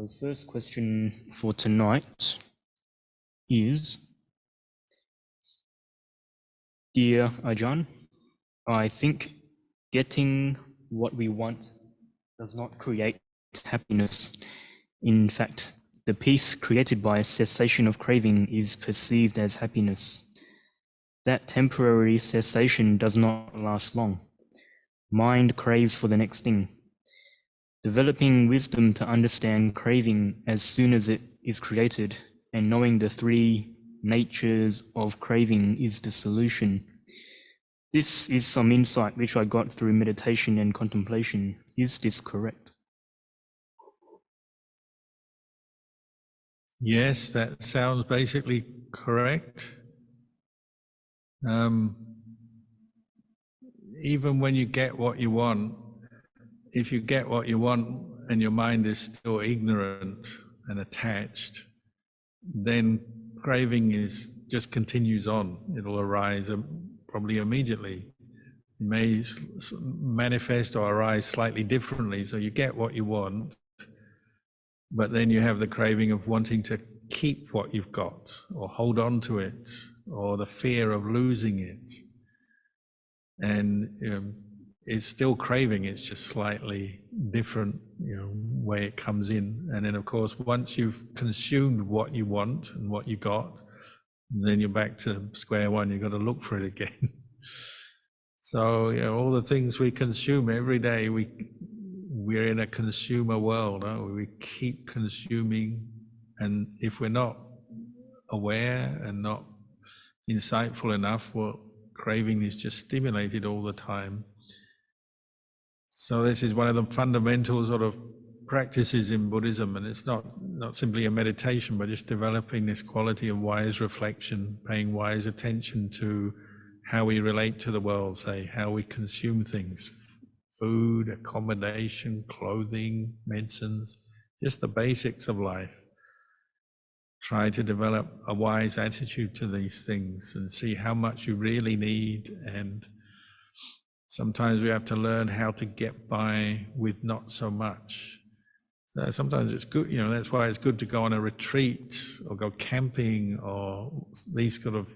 So the first question for tonight is, Dear Ajahn, I think getting what we want does not create happiness. In fact, the peace created by cessation of craving is perceived as happiness. That temporary cessation does not last long. Mind craves for the next thing. Developing wisdom to understand craving as soon as it is created and knowing the three natures of craving is the solution. This is some insight which I got through meditation and contemplation. Is this correct? Yes, that sounds basically correct. Even when you get what you want, if you get what you want and your mind is still ignorant and attached, then craving just continues on. It'll arise probably immediately. It may manifest or arise slightly differently. So you get what you want, but then you have the craving of wanting to keep what you've got or hold on to it, or the fear of losing it. And it's still craving, it's just slightly different, way it comes in. And then of course, once you've consumed what you want and what you got, then you're back to square one. You've got to look for it again. So all the things we consume every day, we're in a consumer world, aren't we? We keep consuming, and if we're not aware and not insightful enough, well, craving is just stimulated all the time. So this is one of the fundamental sort of practices in Buddhism, and it's not simply a meditation, but just developing this quality of wise reflection, paying wise attention to how we relate to the world, say, how we consume things, food, accommodation, clothing, medicines, just the basics of life. Try to develop a wise attitude to these things and see how much you really need. And sometimes we have to learn how to get by with not so much. So sometimes it's good, that's why it's good to go on a retreat or go camping or these sort of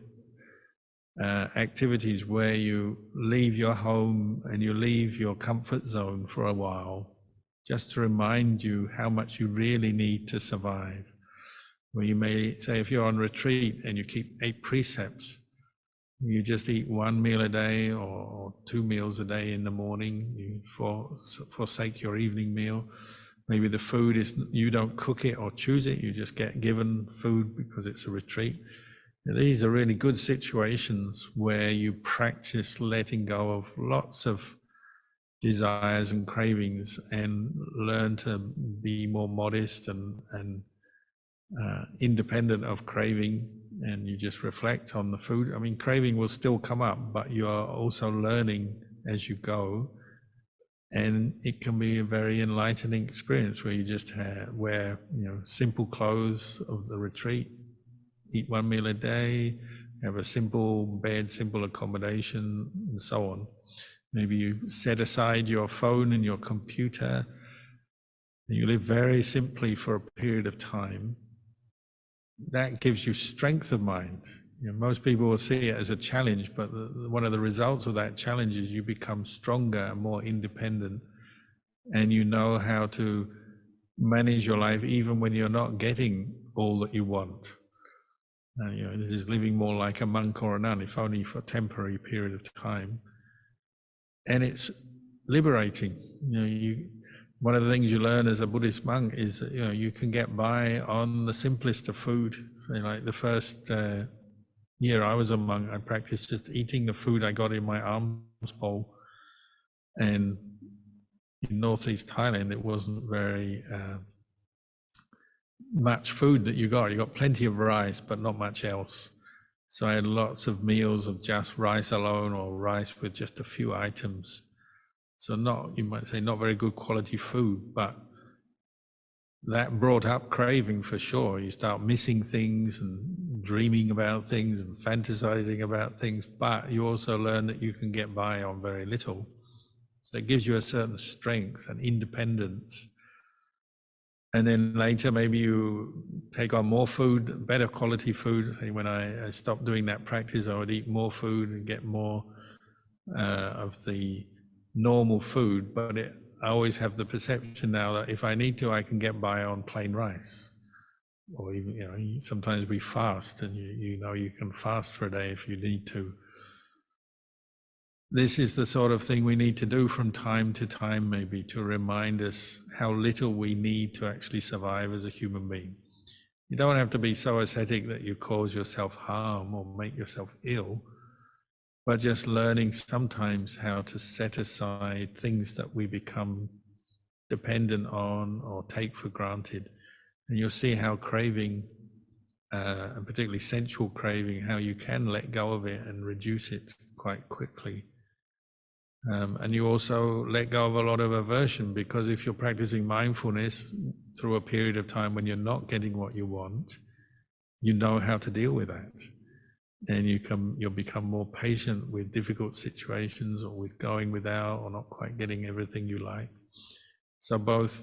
activities where you leave your home and you leave your comfort zone for a while, just to remind you how much you really need to survive. Where you may say, if you're on retreat and you keep 8 precepts, you just eat 1 meal a day or 2 meals a day in the morning, you forsake your evening meal. Maybe the food is, you don't cook it or choose it, you just get given food because it's a retreat. These are really good situations where you practice letting go of lots of desires and cravings and learn to be more modest and independent of craving, and you just reflect on the food. I mean, craving will still come up, but you are also learning as you go, and it can be a very enlightening experience where you just wear simple clothes of the retreat, eat 1 meal a day, have a simple bed, simple accommodation, and so on. Maybe you set aside your phone and your computer, and you live very simply for a period of time. That gives you strength of mind. Most people will see it as a challenge, but one of the results of that challenge is you become stronger and more independent, and you know how to manage your life even when you're not getting all that you want. This is living more like a monk or a nun, if only for a temporary period of time. And it's liberating. One of the things you learn as a Buddhist monk is that you can get by on the simplest of food. So like the first year I was a monk, I practiced just eating the food I got in my alms bowl. And in northeast Thailand, it wasn't very much food that you got. You got plenty of rice, but not much else. So I had lots of meals of just rice alone or rice with just a few items. So you might say, not very good quality food, but that brought up craving for sure. You start missing things and dreaming about things and fantasizing about things, but you also learn that you can get by on very little. So it gives you a certain strength and independence. And then later, maybe you take on more food, better quality food. Say when I stopped doing that practice, I would eat more food and get more of the normal food. But I always have the perception now that if I need to, I can get by on plain rice. Or even, sometimes we fast, and you can fast for a day if you need to. This is the sort of thing we need to do from time to time, maybe, to remind us how little we need to actually survive as a human being. You don't have to be so ascetic that you cause yourself harm or make yourself ill, but just learning sometimes how to set aside things that we become dependent on or take for granted. And you'll see how craving, and particularly sensual craving, how you can let go of it and reduce it quite quickly. And you also let go of a lot of aversion, because if you're practicing mindfulness through a period of time when you're not getting what you want, you know how to deal with that. And you'll become more patient with difficult situations, or with going without, or not quite getting everything you like. So both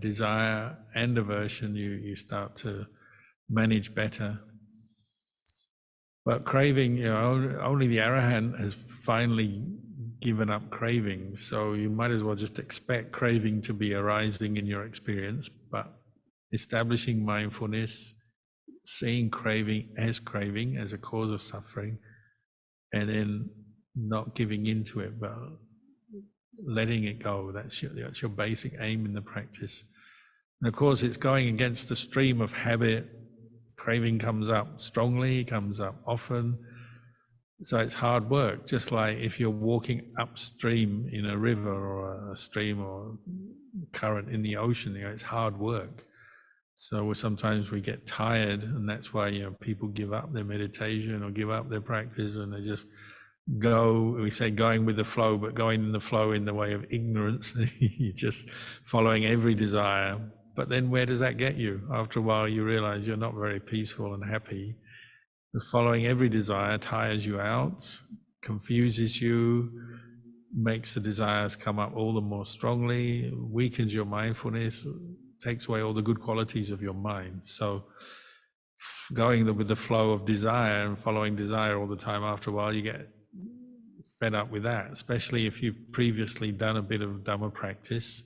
desire and aversion, you start to manage better. But craving, only the Arahant has finally given up craving. So you might as well just expect craving to be arising in your experience, but establishing mindfulness, seeing craving as a cause of suffering, and then not giving into it, but letting it go. That's your basic aim in the practice. And of course, it's going against the stream of habit. Craving comes up strongly, comes up often. So it's hard work, just like if you're walking upstream in a river or a stream or current in the ocean, it's hard work. So sometimes we get tired, and that's why people give up their meditation or give up their practice, and they just go, we say going with the flow, but going in the flow in the way of ignorance. You're just following every desire. But then where does that get you? After a while, you realize you're not very peaceful and happy. Because following every desire tires you out, confuses you, makes the desires come up all the more strongly, weakens your mindfulness, takes away all the good qualities of your mind. So going with the flow of desire and following desire all the time, after a while you get fed up with that, especially if you've previously done a bit of Dhamma practice.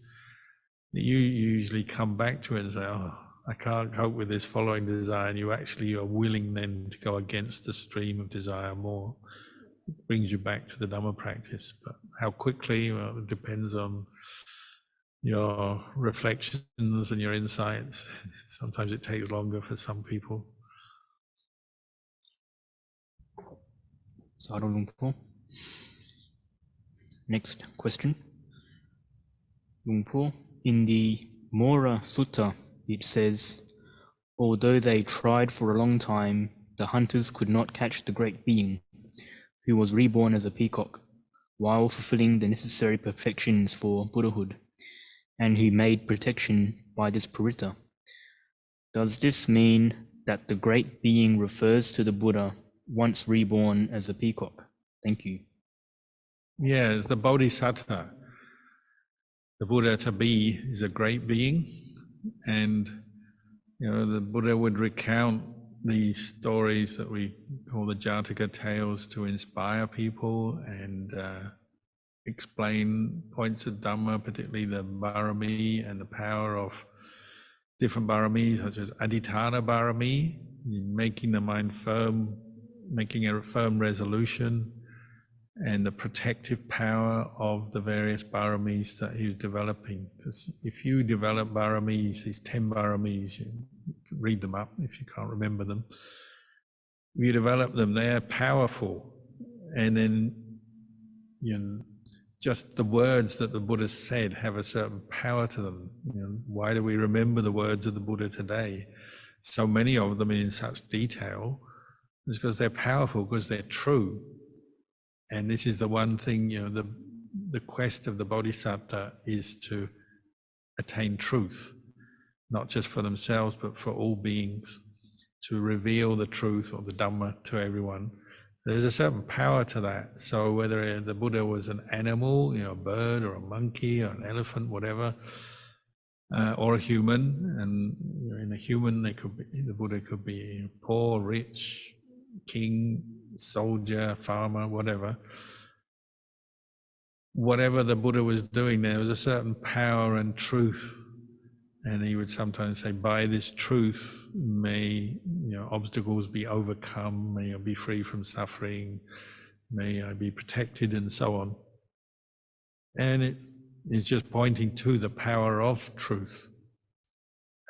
You usually come back to it and say, oh, I can't cope with this following desire, and you actually are willing then to go against the stream of desire more. It brings you back to the Dhamma practice. But how quickly, well, it depends on your reflections and your insights. Sometimes it takes longer for some people. Sadhu Luang Por. Next question. Luang Por, in the Mora Sutta, it says, although they tried for a long time, the hunters could not catch the great being, who was reborn as a peacock, while fulfilling the necessary perfections for Buddhahood, and who made protection by this paritta. Does this mean that the great being refers to the Buddha once reborn as a peacock? Thank you. Yeah, it's the Bodhisattva. The Buddha to be is a great being, and the Buddha would recount these stories that we call the Jataka tales to inspire people and explain points of Dhamma, particularly the Barami and the power of different Baramis, such as Adhitthana Barami, making the mind firm, making a firm resolution, and the protective power of the various Baramis that he was developing. Because if you develop Baramis, these 10 Baramis, you can read them up if you can't remember them. If you develop them, they're powerful. And then just the words that the Buddha said have a certain power to them. Why do we remember the words of the Buddha today? So many of them in such detail. It's because they're powerful, because they're true. And this is the one thing, the quest of the Bodhisattva is to attain truth, not just for themselves, but for all beings, to reveal the truth or the Dhamma to everyone. There's a certain power to that. So whether the Buddha was an animal, a bird or a monkey or an elephant, whatever, or a human. And in a human, the Buddha could be poor, rich, king, soldier, farmer, whatever. Whatever the Buddha was doing, there was a certain power and truth. And he would sometimes say, by this truth, may obstacles be overcome, may I be free from suffering, may I be protected, and so on. And it's just pointing to the power of truth.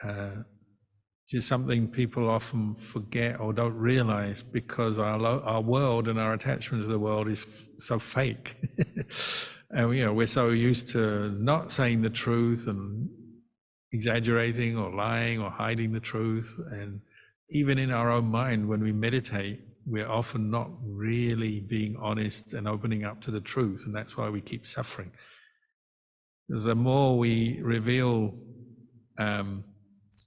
Which is something people often forget or don't realize, because our world and our attachment to the world is so fake. And we're so used to not saying the truth and exaggerating or lying or hiding the truth. And even in our own mind, when we meditate, we're often not really being honest and opening up to the truth. And that's why we keep suffering. Because the more we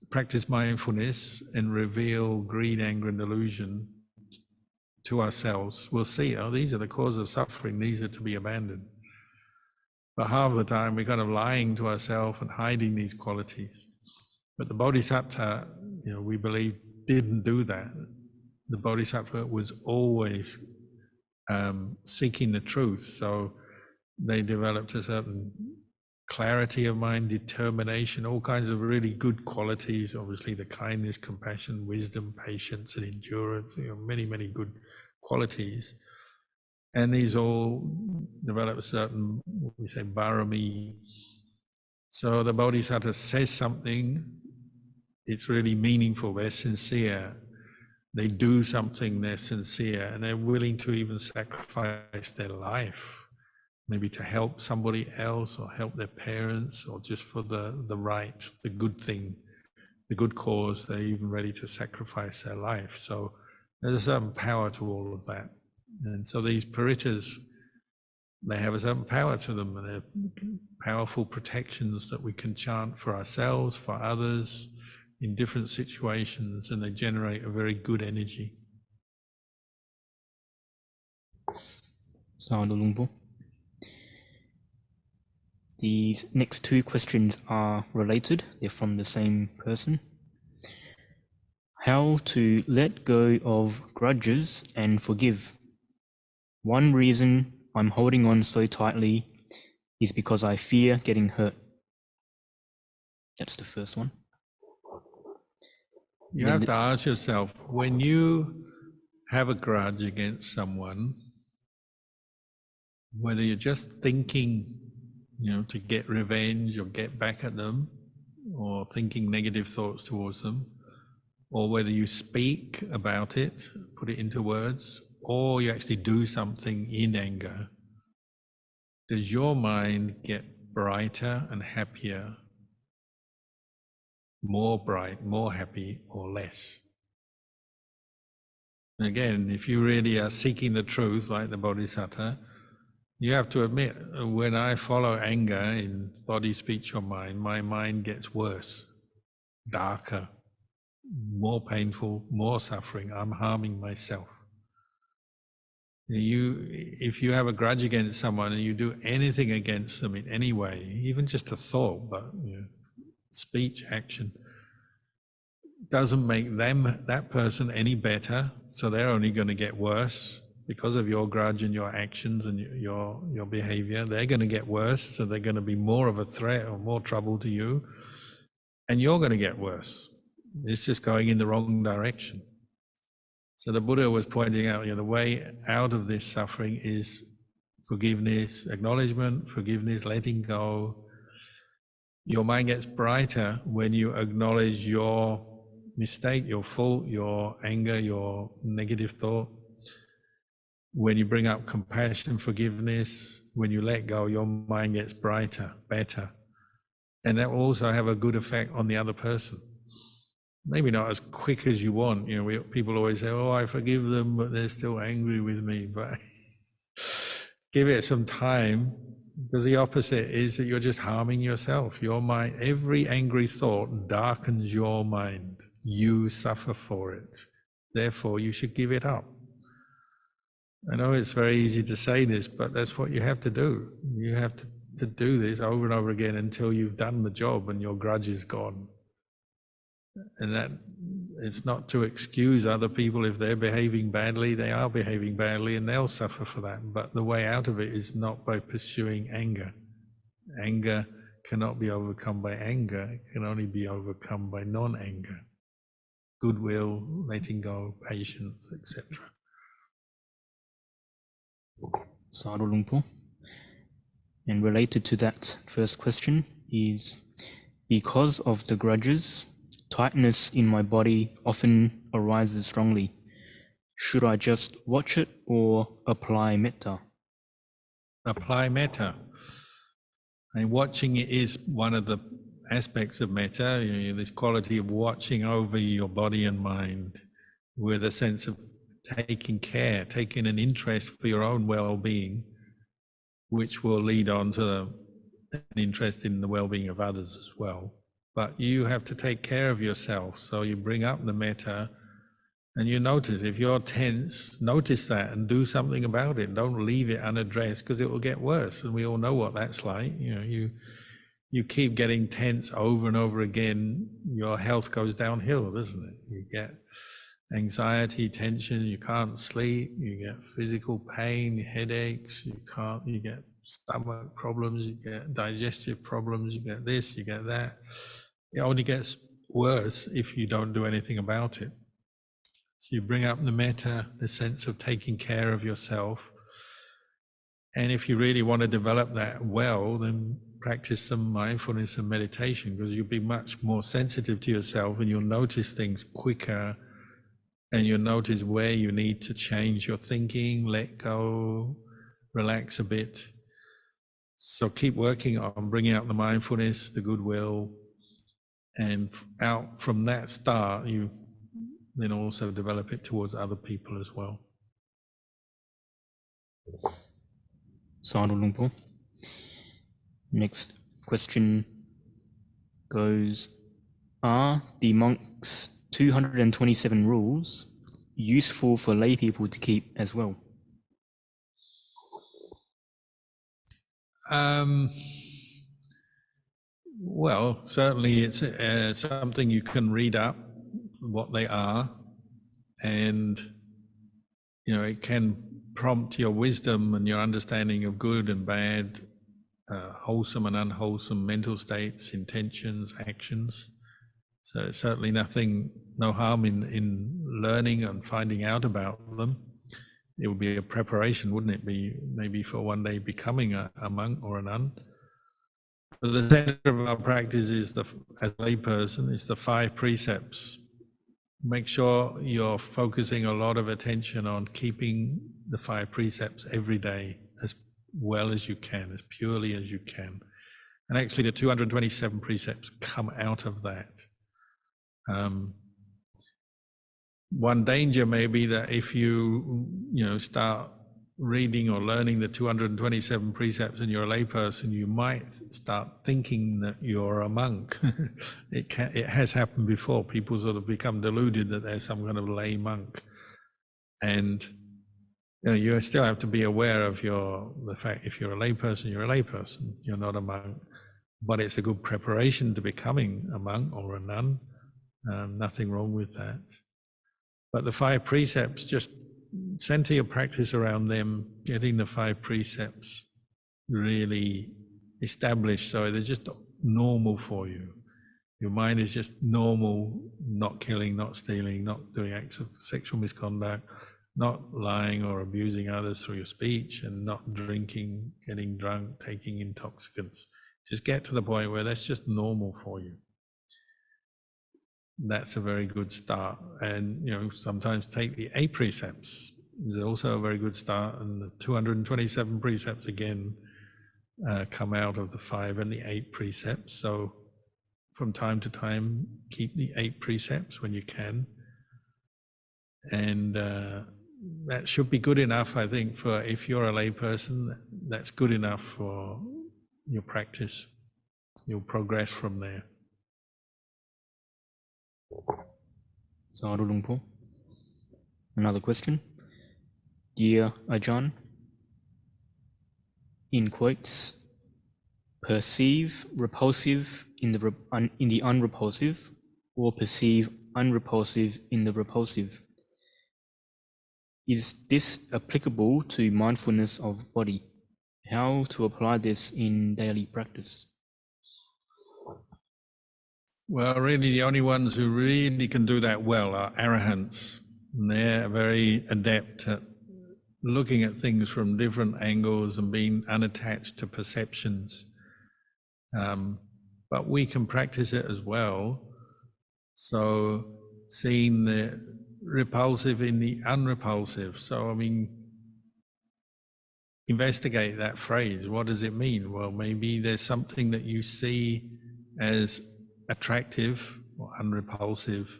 practice mindfulness and reveal greed, anger, and delusion to ourselves, we'll see, oh, these are the cause of suffering, these are to be abandoned. But half the time we're kind of lying to ourselves and hiding these qualities. But the Bodhisattva, we believe, didn't do that. The Bodhisattva was always seeking the truth. So they developed a certain clarity of mind, determination, all kinds of really good qualities. Obviously, the kindness, compassion, wisdom, patience, and endurance, many, many good qualities. And these all develop a certain, we say, barami. So the Bodhisattva says something, it's really meaningful, they're sincere. They do something, they're sincere, and they're willing to even sacrifice their life, maybe to help somebody else or help their parents, or just for the right, the good thing, the good cause. They're even ready to sacrifice their life. So there's a certain power to all of that. And so these parittas, they have a certain power to them, and they're powerful protections that we can chant for ourselves, for others, in different situations, and they generate a very good energy. Sadhu Luang Por. These next two questions are related. They're from the same person. How to let go of grudges and forgive. One reason I'm holding on so tightly is because I fear getting hurt. That's the first one. You have to ask yourself, when you have a grudge against someone, whether you're just thinking, to get revenge or get back at them, or thinking negative thoughts towards them, or whether you speak about it, put it into words, or you actually do something in anger, does your mind get brighter and happier, more bright, more happy, or less? Again, if you really are seeking the truth, like the Bodhisattva, you have to admit, when I follow anger in body, speech, or mind, my mind gets worse, darker, more painful, more suffering. I'm harming myself. If you have a grudge against someone and you do anything against them in any way, even just a thought, but speech, action, doesn't make that person any better. So they're only going to get worse because of your grudge and your actions and your behavior. They're going to get worse, so they're going to be more of a threat or more trouble to you, and you're going to get worse. It's just going in the wrong direction. So the Buddha was pointing out, the way out of this suffering is forgiveness, acknowledgement, forgiveness, letting go. Your mind gets brighter when you acknowledge your mistake, your fault, your anger, your negative thought. When you bring up compassion, forgiveness, when you let go, your mind gets brighter, better. And that will also have a good effect on the other person. Maybe not as quick as you want. People always say, oh, I forgive them, but they're still angry with me. But give it some time, because the opposite is that you're just harming yourself. Your mind, every angry thought darkens your mind. You suffer for it. Therefore, you should give it up. I know it's very easy to say this, but that's what you have to do. You have to to do this over and over again until you've done the job and your grudge is gone. And that it's not to excuse other people if they're behaving badly. They are behaving badly and they'll suffer for that. But the way out of it is not by pursuing anger. Anger cannot be overcome by anger. It can only be overcome by non-anger. Goodwill, letting go, patience, etc. Sadhu Luang Por. And related to that first question is, because of the grudges, tightness in my body often arises strongly. Should I just watch it or apply metta? Apply metta. And watching it is one of the aspects of metta, this quality of watching over your body and mind with a sense of taking care, taking an interest for your own well-being, which will lead on to an interest in the well-being of others as well. But you have to take care of yourself. So you bring up the metta and you notice if you're tense, notice that and do something about it. Don't leave it unaddressed because it will get worse. And we all know what that's like. You keep getting tense over and over again, your health goes downhill, doesn't it? You get anxiety, tension, you can't sleep, you get physical pain, headaches, you get stomach problems, you get digestive problems, you get this, you get that. It only gets worse if you don't do anything about it. So you bring up the metta, the sense of taking care of yourself. And if you really want to develop that well, then practice some mindfulness and meditation, because you'll be much more sensitive to yourself and you'll notice things quicker and you'll notice where you need to change your thinking, let go, relax a bit. So keep working on bringing up the mindfulness, the goodwill, and out from that start, you then also develop it towards other people as well. Sadhu Luang Por. Next question goes, are the monks' 227 rules useful for lay people to keep as well? Well, certainly it's something you can read up what they are, and it can prompt your wisdom and your understanding of good and bad, wholesome and unwholesome mental states, intentions, actions. So certainly no harm in learning and finding out about them. It would be a preparation, wouldn't it be, maybe for one day becoming a monk or a nun. But the center of our practice is, as a layperson, is the 5 precepts. Make sure you're focusing a lot of attention on keeping the 5 precepts every day as well as you can, as purely as you can. And actually the 227 precepts come out of that. One danger may be that if you start reading or learning the 227 precepts and you're a layperson, you might start thinking that you're a monk. It has happened before. People sort of become deluded that they're some kind of lay monk, and you still have to be aware of the fact if you're a layperson, you're a layperson. You're not a monk, but it's a good preparation to becoming a monk or a nun. Nothing wrong with that. But the 5 precepts, just center your practice around them, getting the 5 precepts really established so they're just normal for you. Your mind is just normal, not killing, not stealing, not doing acts of sexual misconduct, not lying or abusing others through your speech, and not drinking, getting drunk, taking intoxicants. Just get to the point where that's just normal for you. That's a very good start. And sometimes take the 8 precepts is also a very good start, and the 227 precepts again come out of the 5 and the 8 precepts. So from time to time keep the 8 precepts when you can, and that should be good enough, I think, for if you're a lay person. That's good enough for your practice. You'll progress from there. Sadhu Luang Por. Another question. Dear Ajahn, in quotes, perceive repulsive in the unrepulsive, or perceive unrepulsive in the repulsive. Is this applicable to mindfulness of body? How to apply this in daily practice? Well, really, the only ones who really can do that well are arahants. And they're very adept at looking at things from different angles and being unattached to perceptions. But we can practice it as well. So seeing the repulsive in the unrepulsive. So, I mean, investigate that phrase. What does it mean? Well, maybe there's something that you see as attractive or unrepulsive,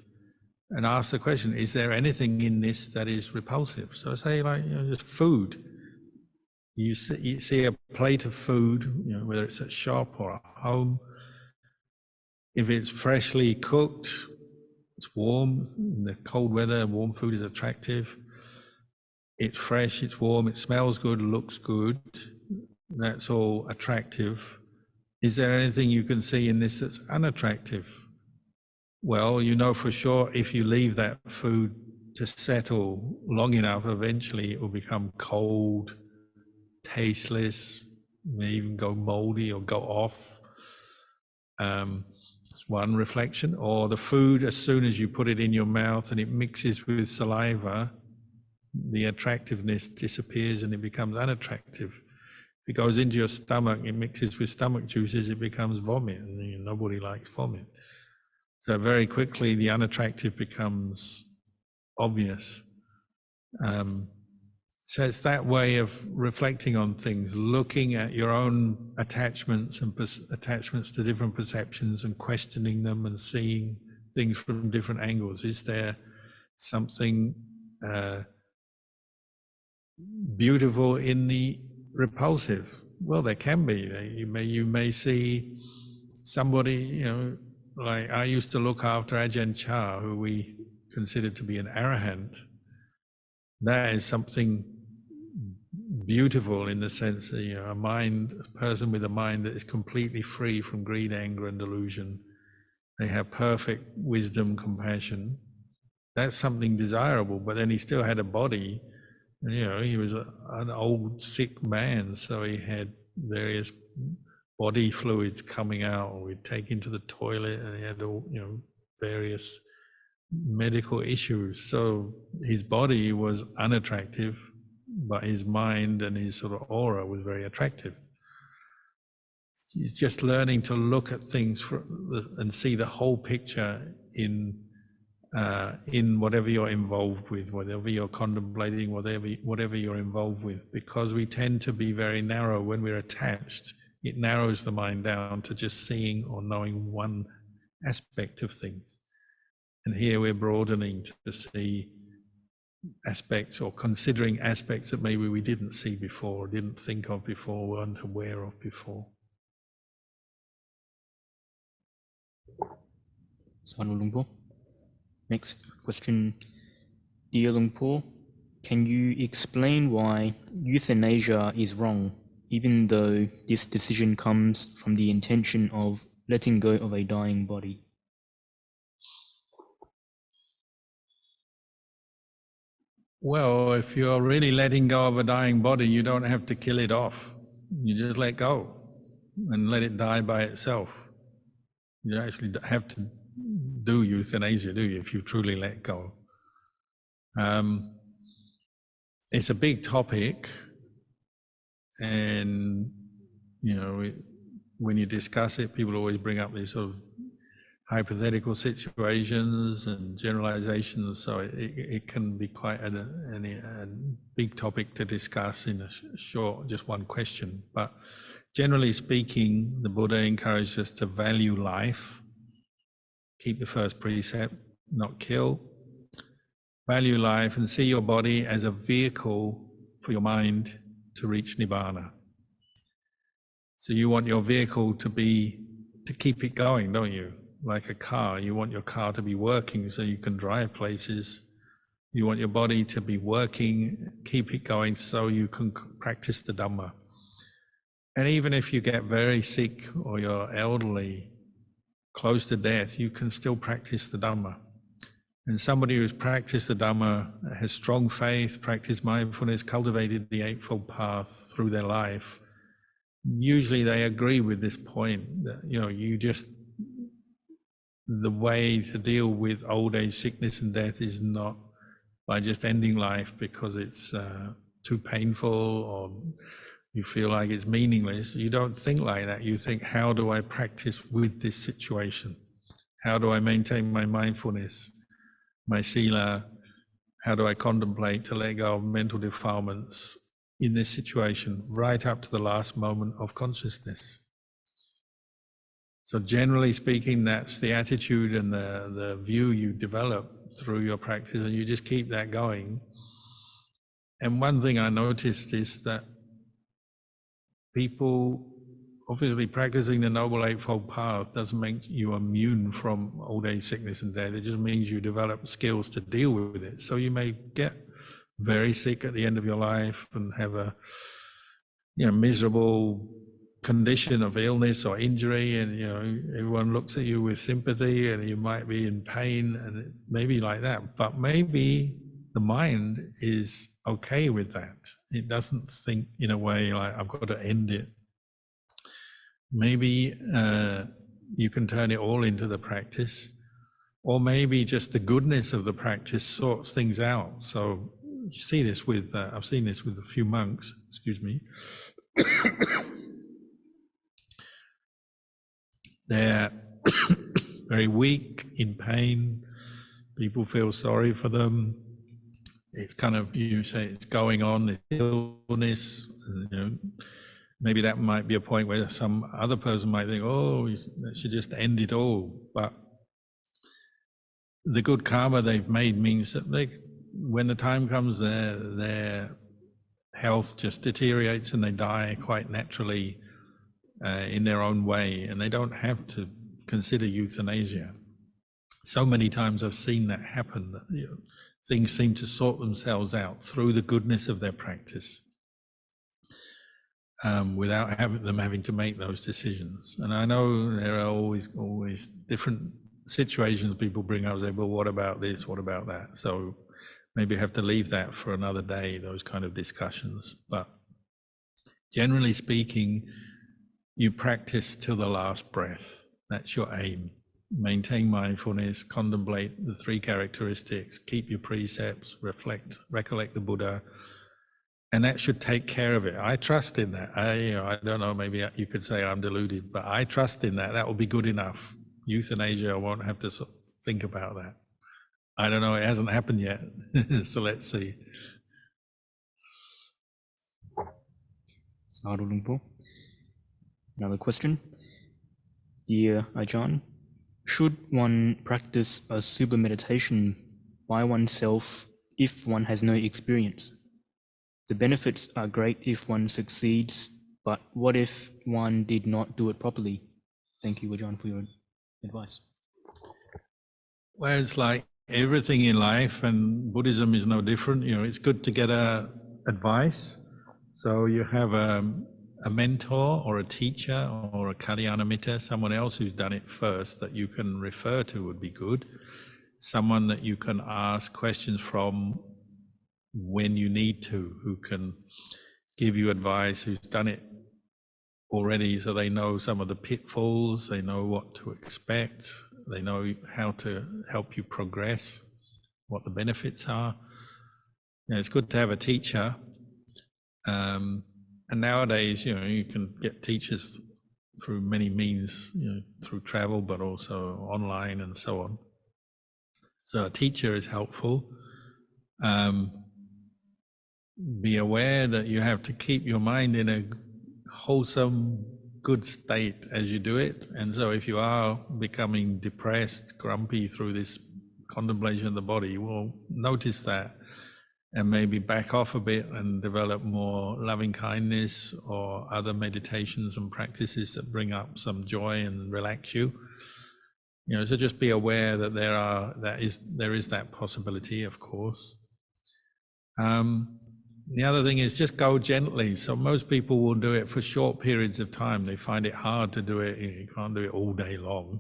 and ask the question, is there anything in this that is repulsive? So say, like, just food. You see a plate of food, whether it's at shop or at home. If it's freshly cooked, it's warm. In the cold weather, warm food is attractive. It's fresh, it's warm, it smells good, looks good. That's all attractive. Is there anything you can see in this that's unattractive? Well, you know for sure if you leave that food to settle long enough, eventually it will become cold, tasteless, may even go moldy or go off. It's one reflection. Or the food, as soon as you put it in your mouth and it mixes with saliva, the attractiveness disappears and it becomes unattractive. If it goes into your stomach, it mixes with stomach juices, it becomes vomit, and nobody likes vomit. So very quickly, the unattractive becomes obvious. So it's that way of reflecting on things, looking at your own attachments and attachments to different perceptions and questioning them and seeing things from different angles. Is there something beautiful in the repulsive? Well, there can be. You may see somebody, like I used to look after Ajahn Chah, who we considered to be an arahant. That is something beautiful in the sense that a person with a mind that is completely free from greed, anger, and delusion. They have perfect wisdom, compassion. That's something desirable. But then he still had a body. And, he was an old sick man, so he had various body fluids coming out, or he'd take into the toilet, and he had all, various medical issues. So his body was unattractive, but his mind and his sort of aura was very attractive. He's just learning to look at things and see the whole picture in whatever you're involved with, whatever you're contemplating, whatever you're involved with, because we tend to be very narrow when we're attached. It narrows the mind down to just seeing or knowing one aspect of things. And here we're broadening to see aspects, or considering aspects that maybe we didn't see before, didn't think of before, weren't aware of before. Sanu Lungpo. Next question. Dear Lungpo, can you explain why euthanasia is wrong, even though this decision comes from the intention of letting go of a dying body? Well, if you're really letting go of a dying body, you don't have to kill it off. You just let go and let it die by itself. You don't actually have to do euthanasia, do you, if you truly let go? It's a big topic, and when you discuss it, people always bring up these sort of hypothetical situations and generalizations, so it can be quite a big topic to discuss in a short, just one question. But generally speaking, the Buddha encouraged us to value life, keep the first precept, not kill, value life, and see your body as a vehicle for your mind to reach Nibbana. So you want your vehicle to keep it going, don't you? Like a car, you want your car to be working so you can drive places. You want your body to be working, keep it going so you can practice the Dhamma. And even if you get very sick or you're elderly, close to death, you can still practice the Dhamma. And somebody who's practiced the Dhamma, has strong faith, practiced mindfulness, cultivated the Eightfold Path through their life, usually they agree with this point that, the way to deal with old age, sickness and death is not by just ending life because it's too painful or you feel like it's meaningless. You don't think like that. You think, how do I practice with this situation? How do I maintain my mindfulness, my sila? How do I contemplate to let go of mental defilements in this situation right up to the last moment of consciousness? So generally speaking, that's the attitude and the view you develop through your practice, and you just keep that going. And one thing I noticed is that people, obviously practicing the Noble Eightfold Path doesn't make you immune from old age, sickness and death. It just means you develop skills to deal with it. So you may get very sick at the end of your life and have a miserable condition of illness or injury, and everyone looks at you with sympathy and you might be in pain, and it may be like that, but maybe the mind is okay with that. It doesn't think in a way like, I've got to end it. Maybe you can turn it all into the practice, or maybe just the goodness of the practice sorts things out. So you see this with I've seen this with a few monks, excuse me. They're very weak, in pain. People feel sorry for them. It's kind of, you say it's going on, it's illness. Maybe that might be a point where some other person might think, oh, that should just end it all. But the good karma they've made means that when the time comes, their health just deteriorates and they die quite naturally in their own way, and they don't have to consider euthanasia. So many times I've seen that happen, that things seem to sort themselves out through the goodness of their practice, without them having to make those decisions. And I know there are always different situations people bring up, say, well, what about this, what about that? So maybe have to leave that for another day, those kind of discussions. But generally speaking, you practice till the last breath. That's your aim. Maintain mindfulness, contemplate the three characteristics, keep your precepts, recollect the Buddha, and that should take care of it. I trust in that. I don't know, maybe you could say I'm deluded, but I trust in that. That will be good enough. Euthanasia, I won't have to think about that. I don't know, it hasn't happened yet, so let's see. Sadhu Lumpur. Another question. Dear Ajahn, should one practice a super meditation by oneself if one has no experience? The benefits are great if one succeeds, but what if one did not do it properly? Thank you, Ajahn, for your advice. Well, it's like everything in life, and Buddhism is no different. It's good to get advice. So you have a mentor or a teacher or a Kalyana Mitta, someone else who's done it first that you can refer to would be good. Someone that you can ask questions from when you need to, who can give you advice, who's done it already, so they know some of the pitfalls, they know what to expect, they know how to help you progress, what the benefits are. It's good to have a teacher. And nowadays, you can get teachers through many means, through travel, but also online and so on. So a teacher is helpful. Be aware that you have to keep your mind in a wholesome, good state as you do it. And so if you are becoming depressed, grumpy through this contemplation of the body, well, notice that and maybe back off a bit and develop more loving kindness or other meditations and practices that bring up some joy and relax you. So just be aware that there is that possibility, of course. The other thing is just go gently. So most people will do it for short periods of time. They find it hard to do it. You can't do it all day long.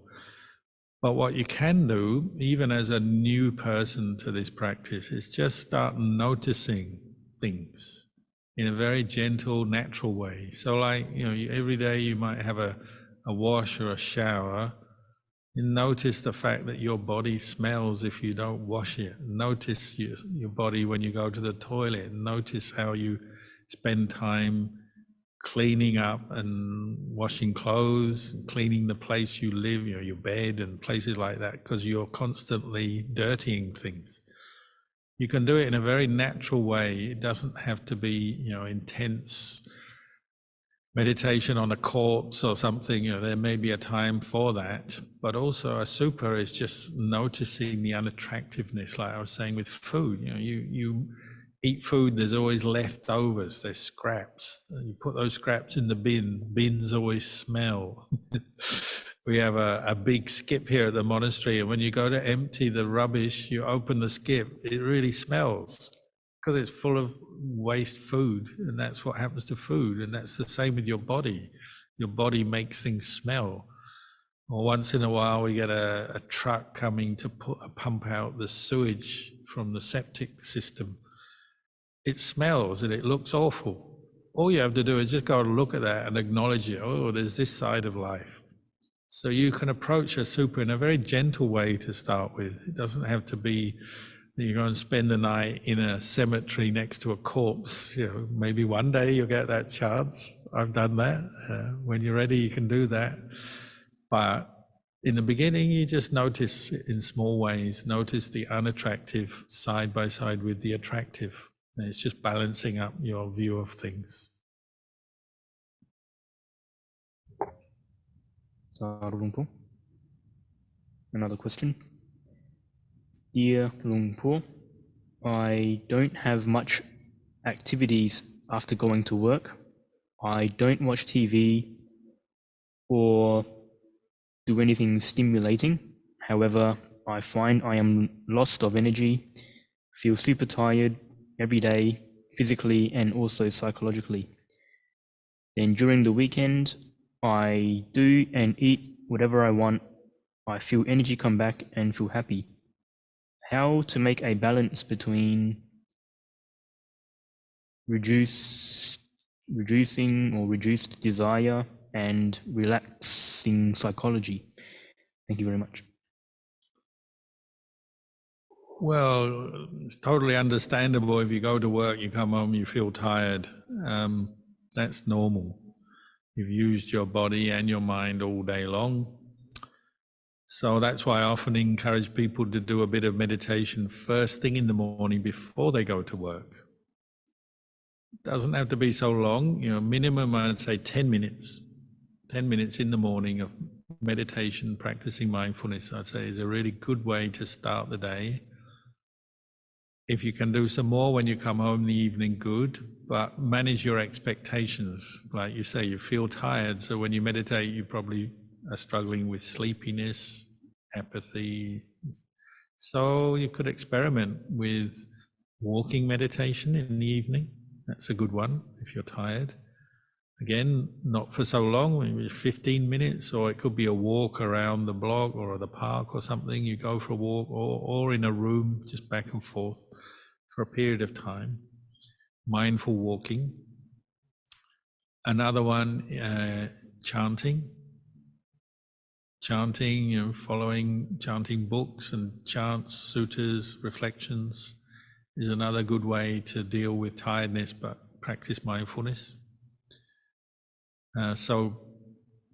But what you can do, even as a new person to this practice, is just start noticing things in a very gentle, natural way. So like, every day you might have a wash or a shower. You notice the fact that your body smells if you don't wash it. Notice your body when you go to the toilet. Notice how you spend time cleaning up and washing clothes, cleaning the place you live, your bed and places like that, because you're constantly dirtying things. You can do it in a very natural way. It doesn't have to be, intense meditation on a corpse or something. There may be a time for that, but also a super is just noticing the unattractiveness, like I was saying with food. You eat food, there's always leftovers, there's scraps. You put those scraps in the bin, bins always smell. We have a big skip here at the monastery, and when you go to empty the rubbish, you open the skip, it really smells because it's full of waste food, and that's what happens to food. And that's the same with your body. Your body makes things smell. Or once in a while we get a truck coming to pump out the sewage from the septic system. It smells and it looks awful. All you have to do is just go and look at that and acknowledge it. Oh, there's this side of life. So you can approach a super in a very gentle way to start with. It doesn't have to be that you go and spend the night in a cemetery next to a corpse. Maybe one day you'll get that chance. I've done that. When you're ready, you can do that. But in the beginning, you just notice in small ways, notice the unattractive side by side with the attractive. And it's just balancing up your view of things. Another question. Dear Lungpo, I don't have much activities after going to work. I don't watch TV or do anything stimulating. However, I find I am lost of energy, feel super tired every day, physically and also psychologically. Then during the weekend, I do and eat whatever I want. I feel energy come back and feel happy. How to make a balance between reducing or reduced desire and relaxing psychology? Thank you very much. Well, it's totally understandable. If you go to work, you come home, you feel tired. That's normal. You've used your body and your mind all day long. So that's why I often encourage people to do a bit of meditation first thing in the morning before they go to work. It doesn't have to be so long, minimum I'd say 10 minutes. 10 minutes in the morning of meditation, practicing mindfulness, I'd say is a really good way to start the day. If you can do some more when you come home in the evening, good, but manage your expectations. Like you say, you feel tired, so when you meditate, you probably are struggling with sleepiness, apathy. So you could experiment with walking meditation in the evening. That's a good one if you're tired. Again, not for so long, maybe 15 minutes, or it could be a walk around the block or at the park or something. You go for a walk or in a room, just back and forth for a period of time. Mindful walking. Another one, chanting. Chanting, following chanting books and chants, suttas, reflections is another good way to deal with tiredness, but practice mindfulness. So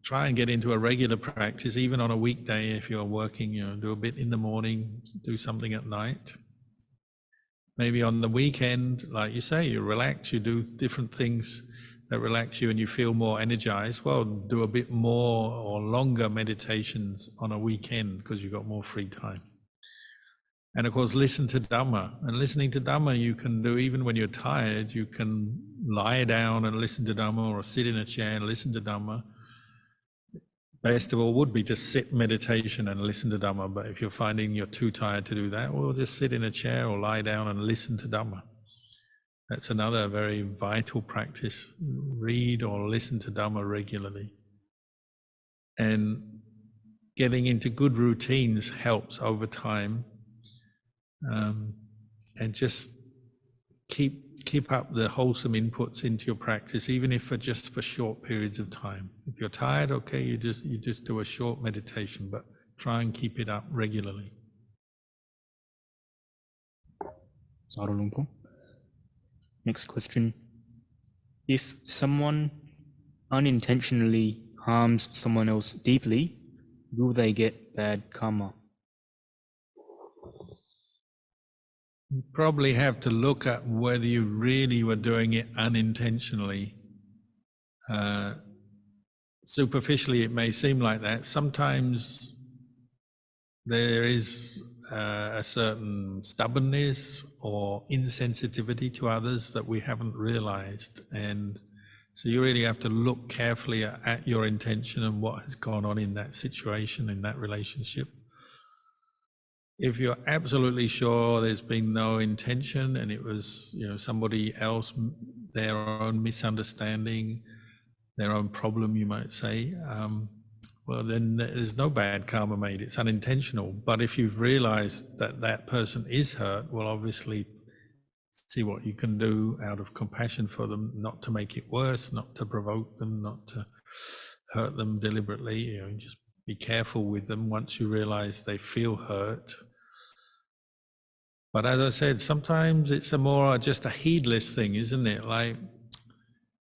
try and get into a regular practice, even on a weekday if you're working, do a bit in the morning, do something at night. Maybe on the weekend, like you say, you relax, you do different things that relax you and you feel more energized. Well, do a bit more or longer meditations on a weekend because you've got more free time. And of course, listen to Dhamma. And listening to Dhamma, you can do even when you're tired. You can lie down and listen to Dhamma, or sit in a chair and listen to Dhamma. Best of all would be to sit meditation and listen to Dhamma. But if you're finding you're too tired to do that, well, just sit in a chair or lie down and listen to Dhamma. That's another very vital practice. Read or listen to Dhamma regularly. And getting into good routines helps over time. And just keep up the wholesome inputs into your practice, even if just for short periods of time. If you're tired, okay, you just do a short meditation, but try and keep it up regularly. Sadhu Luang Por. Next question. If someone unintentionally harms someone else deeply, will they get bad karma? You probably have to look at whether you really were doing it unintentionally. Superficially, it may seem like that. Sometimes there is a certain stubbornness or insensitivity to others that we haven't realized. And so you really have to look carefully at your intention and what has gone on in that situation, in that relationship. If you're absolutely sure there's been no intention and it was, somebody else, their own misunderstanding, their own problem, you might say, well, then there's no bad karma made. It's unintentional. But if you've realized that that person is hurt, well, obviously see what you can do out of compassion for them, not to make it worse, not to provoke them, not to hurt them deliberately. Just be careful with them once you realize they feel hurt. But as I said, sometimes it's just a heedless thing, isn't it? Like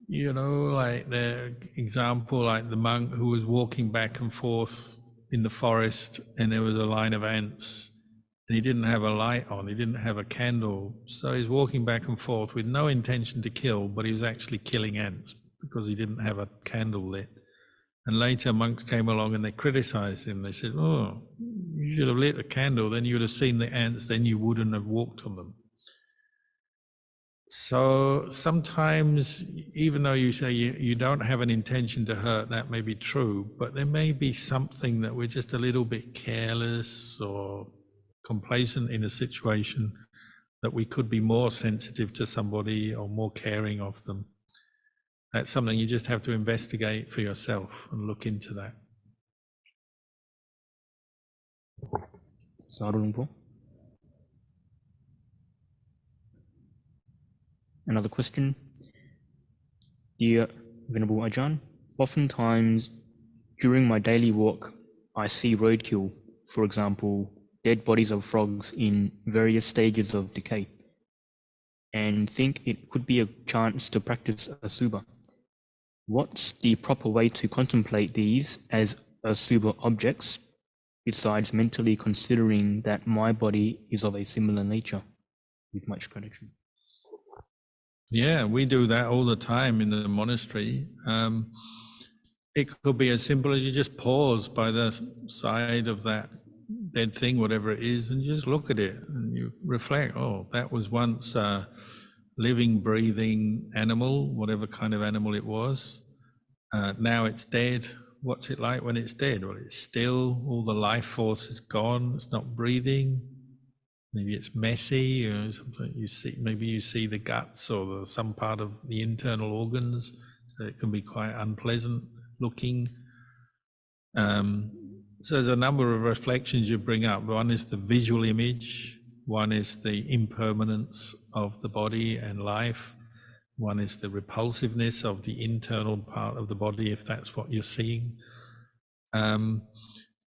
the example, like the monk who was walking back and forth in the forest and there was a line of ants and he didn't have a light on, he didn't have a candle. So he's walking back and forth with no intention to kill, but he was actually killing ants because he didn't have a candle lit. And later monks came along and they criticized him. They said, oh, you should have lit a candle, then you would have seen the ants, then you wouldn't have walked on them. So sometimes, even though you say you don't have an intention to hurt, that may be true, but there may be something that we're just a little bit careless or complacent in a situation that we could be more sensitive to somebody or more caring of them. That's something you just have to investigate for yourself and look into that. Sadhu Luang Por. Another question. Dear Venerable Ajahn, oftentimes during my daily walk, I see roadkill, for example, dead bodies of frogs in various stages of decay, and think it could be a chance to practice asubha. What's the proper way to contemplate these as asubha objects, besides mentally considering that my body is of a similar nature? With much gratitude. Yeah, we do that all the time in the monastery. It could be as simple as you just pause by the side of that dead thing, whatever it is, and just look at it and you reflect, oh, that was once a living, breathing animal, whatever kind of animal it was. Now it's dead. What's it like when it's dead? Well, it's still, all the life force is gone, it's not breathing. Maybe it's messy, something you see. Maybe you see the guts or some part of the internal organs, so it can be quite unpleasant looking. So there's a number of reflections you bring up. One is the visual image. One is the impermanence of the body and life. One is the repulsiveness of the internal part of the body, if that's what you're seeing.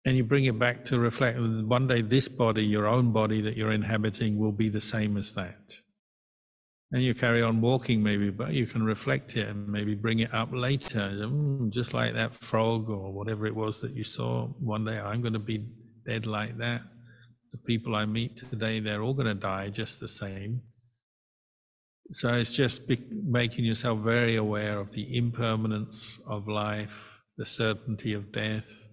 And you bring it back to reflect that one day this body, your own body that you're inhabiting, will be the same as that. And you carry on walking maybe, but you can reflect it and maybe bring it up later. Just like that frog or whatever it was that you saw, one day I'm going to be dead like that. The people I meet today, they're all going to die just the same. So it's just making yourself very aware of the impermanence of life, the certainty of death,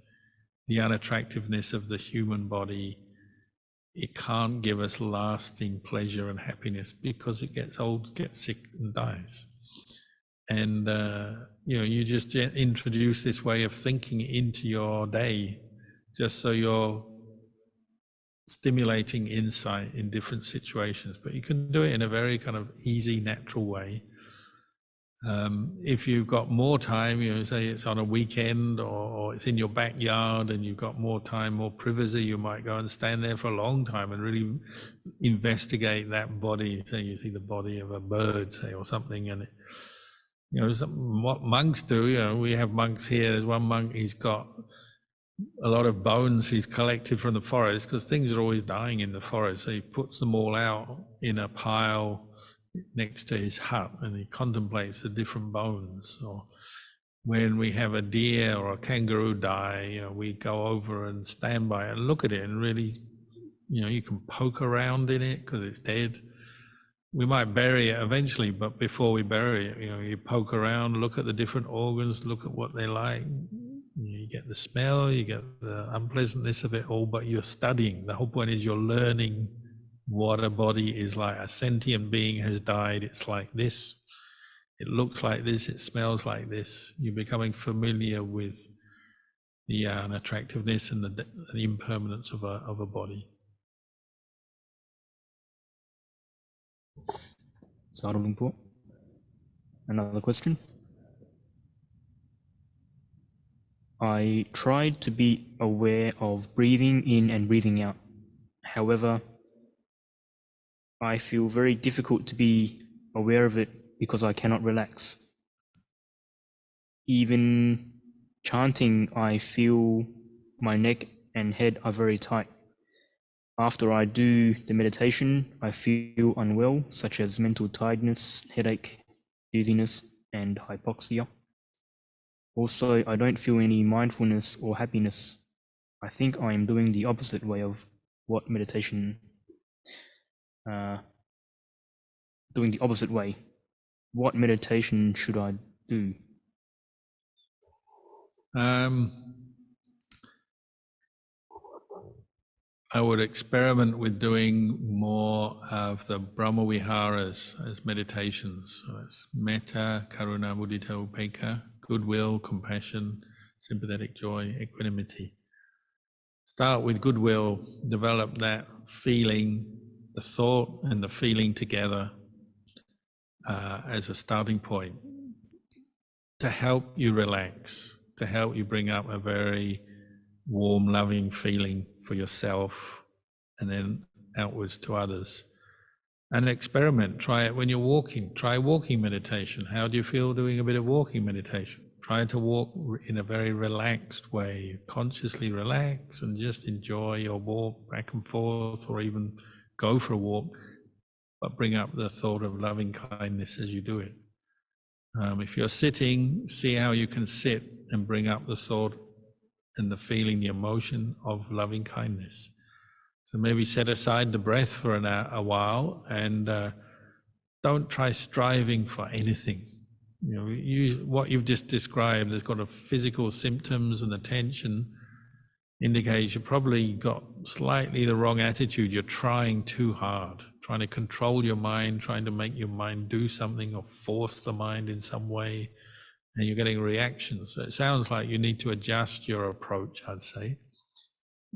the unattractiveness of the human body. It can't give us lasting pleasure and happiness because it gets old, gets sick and dies. And you just introduce this way of thinking into your day, just so you're stimulating insight in different situations, but you can do it in a very kind of easy, natural way. If you've got more time, say it's on a weekend or it's in your backyard and you've got more time, more privacy, you might go and stand there for a long time and really investigate that body. Say you see the body of a bird, say, or something, and what monks do. We have monks here. There's one monk, he's got a lot of bones he's collected from the forest, because things are always dying in the forest. So he puts them all out in a pile next to his hut and he contemplates the different bones. Or when we have a deer or a kangaroo die, we go over and stand by it and look at it and really, you can poke around in it because it's dead. We might bury it eventually, but before we bury it, you poke around, look at the different organs, look at what they like. You get the smell, you get the unpleasantness of it all, but you're studying. The whole point is you're learning what a body is like. A sentient being has died, it's like this, it looks like this, it smells like this. You're becoming familiar with the unattractiveness and the impermanence of a body. Sadhu Lumpur. Another question. I tried to be aware of breathing in and breathing out. However, I feel very difficult to be aware of it because I cannot relax. Even chanting, I feel my neck and head are very tight. After I do the meditation, I feel unwell, such as mental tiredness, headache, dizziness, and hypoxia. Also, I don't feel any mindfulness or happiness. I think I am doing the opposite way of what meditation, doing the opposite way. What meditation should I do? I would experiment with doing more of the Brahma Viharas as meditations. So that's metta, karuna, mudita, upekkha, goodwill, compassion, sympathetic joy, equanimity. Start with goodwill, develop that feeling, the thought and the feeling together as a starting point to help you relax, to help you bring up a very warm, loving feeling for yourself and then outwards to others. And experiment, try it when you're walking, try walking meditation. How do you feel doing a bit of walking meditation? Try to walk in a very relaxed way, consciously relax and just enjoy your walk back and forth, or even go for a walk, but bring up the thought of loving kindness as you do it. If you're sitting, see how you can sit and bring up the thought and the feeling, the emotion of loving kindness. So maybe set aside the breath for a while and don't try striving for anything. What you've just described has got a physical symptoms, and the tension indicates you've probably got slightly the wrong attitude. You're trying too hard, trying to control your mind, trying to make your mind do something or force the mind in some way, and you're getting reactions. So it sounds like you need to adjust your approach, I'd say.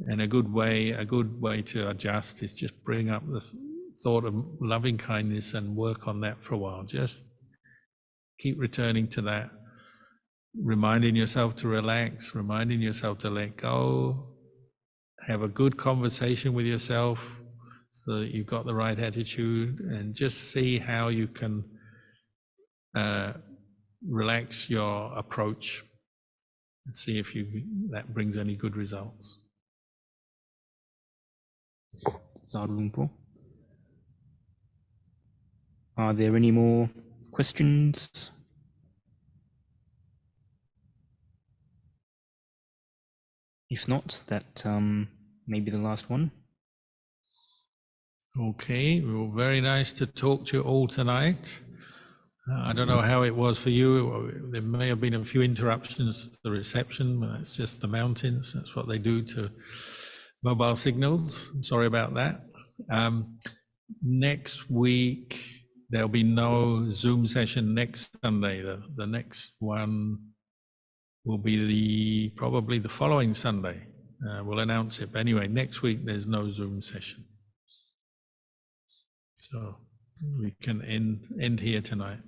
And a good way to adjust is just bring up the thought of loving kindness and work on that for a while. Just keep returning to that, reminding yourself to relax, reminding yourself to let go, have a good conversation with yourself so that you've got the right attitude, and just see how you can relax your approach and see if that brings any good results. Sadhu Lumpur. Are there any more questions? If not, that may be the last one. Okay, well, very nice to talk to you all tonight. I don't know how it was for you. There may have been a few interruptions to the reception, but it's just the mountains. That's what they do to mobile signals. I'm sorry about that. Next week, there'll be no Zoom session next Sunday. The next one will be probably the following Sunday. we'll announce it. But anyway, next week there's no Zoom session. So we can end here tonight.